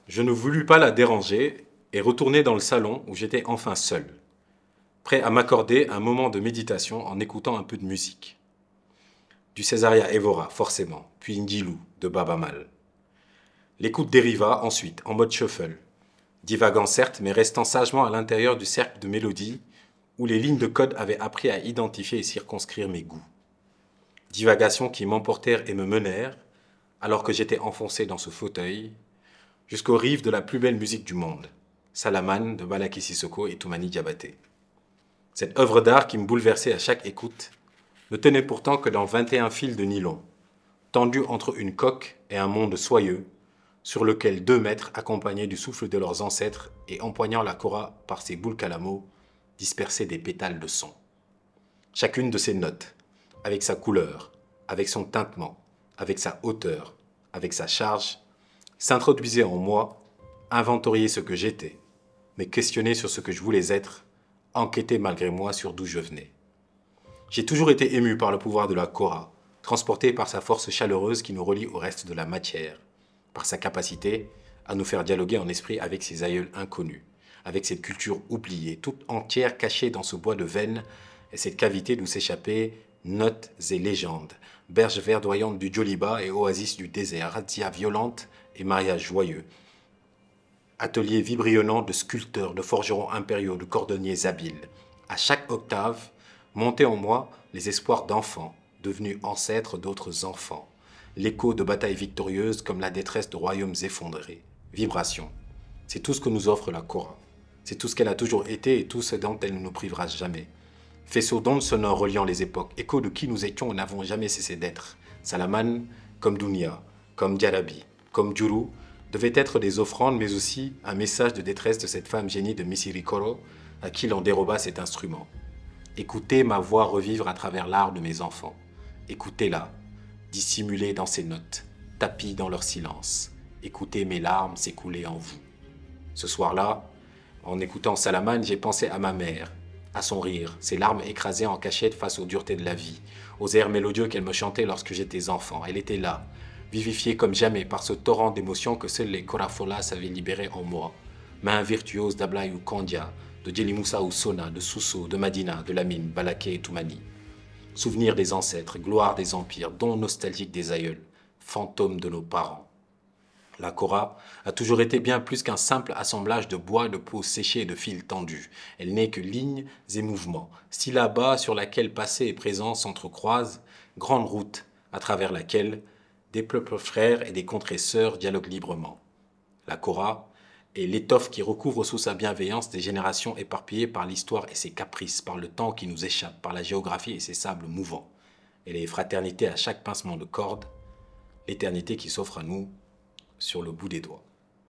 Je ne voulus pas la déranger et retourner dans le salon où j'étais enfin seul, prêt à m'accorder un moment de méditation en écoutant un peu de musique. Du Césaria Evora, forcément, puis Ndilou de Baba Mal. L'écoute dériva ensuite, en mode shuffle, divagant certes, mais restant sagement à l'intérieur du cercle de mélodie où les lignes de code avaient appris à identifier et circonscrire mes goûts. Divagations qui m'emportèrent et me menèrent, alors que j'étais enfoncé dans ce fauteuil, jusqu'aux rives de la plus belle musique du monde, Salaman de Balaké Sissoko et Toumani Diabaté. Cette œuvre d'art qui me bouleversait à chaque écoute ne tenait pourtant que dans 21 fils de nylon, tendus entre une coque et un monde soyeux, sur lequel 2 maîtres, accompagnés du souffle de leurs ancêtres et empoignant la kora par ses boules calamo, dispersaient des pétales de son. Chacune de ces notes, avec sa couleur, avec son tintement, avec sa hauteur, avec sa charge, s'introduisait en moi, inventoriait ce que j'étais, me questionnait sur ce que je voulais être, enquêtait malgré moi sur d'où je venais. J'ai toujours été ému par le pouvoir de la kora, transporté par sa force chaleureuse qui nous relie au reste de la matière, par sa capacité à nous faire dialoguer en esprit avec ses aïeuls inconnus, avec cette culture oubliée, toute entière cachée dans ce bois de veine et cette cavité d'où s'échappaient notes et légendes, berges verdoyantes du Djoliba et oasis du désert, razzias violentes et mariages joyeux, ateliers vibrionnants de sculpteurs, de forgerons impériaux, de cordonniers habiles. À chaque octave, montaient en moi les espoirs d'enfants, devenus ancêtres d'autres enfants, l'écho de batailles victorieuses comme la détresse de royaumes effondrés. Vibration, c'est tout ce que nous offre la kora. C'est tout ce qu'elle a toujours été et tout ce dont elle ne nous privera jamais. Faisceau d'ondes sonores reliant les époques, écho de qui nous étions et n'avons jamais cessé d'être. Salaman, comme Dounia, comme Diarabi, comme Djuru, devaient être des offrandes, mais aussi un message de détresse de cette femme génie de Misirikoro à qui l'on déroba cet instrument. Écoutez ma voix revivre à travers l'art de mes enfants. Écoutez-la, dissimulée dans ses notes, tapie dans leur silence. Écoutez mes larmes s'écouler en vous. Ce soir-là, en écoutant Salaman, j'ai pensé à ma mère, à son rire, ses larmes écrasées en cachette face aux duretés de la vie, aux airs mélodieux qu'elle me chantait lorsque j'étais enfant. Elle était là, vivifiée comme jamais par ce torrent d'émotions que seuls les Korafolas savaient libérer en moi. Main virtuose d'Ablaye Kandia, de Djelimoussa Sona, de Sousso, de Madina, de Lamine, Balaké et Toumani. Souvenirs des ancêtres, gloire des empires, dons nostalgiques des aïeuls, fantômes de nos parents. La kora a toujours été bien plus qu'un simple assemblage de bois, de peaux séchées et de fils tendus. Elle n'est que lignes et mouvements, syllabas sur laquelle passé et présent s'entrecroisent, grande route à travers laquelle des peuples frères et des contrées sœurs dialoguent librement. La kora est l'étoffe qui recouvre sous sa bienveillance des générations éparpillées par l'histoire et ses caprices, par le temps qui nous échappe, par la géographie et ses sables mouvants. Elle est fraternité à chaque pincement de corde, l'éternité qui s'offre à nous sur le bout des doigts.